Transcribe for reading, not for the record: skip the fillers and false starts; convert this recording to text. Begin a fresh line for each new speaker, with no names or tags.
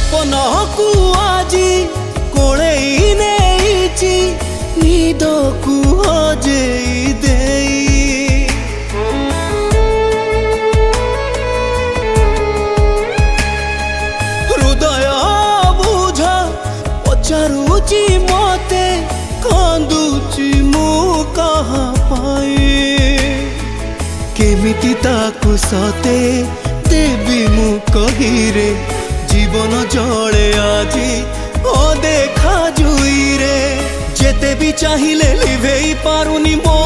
सपनकु आजी कोड़ेई नेइची निदकु हजेई देई। हृदय बुझ पचारुची मते कांदुची मु कहा पाई केमिति ताकु सते देवी मु कहिरे जीवन जले आजी ओ देखा जुई रे जेते भी चाहिए लिभेई पारुनी मो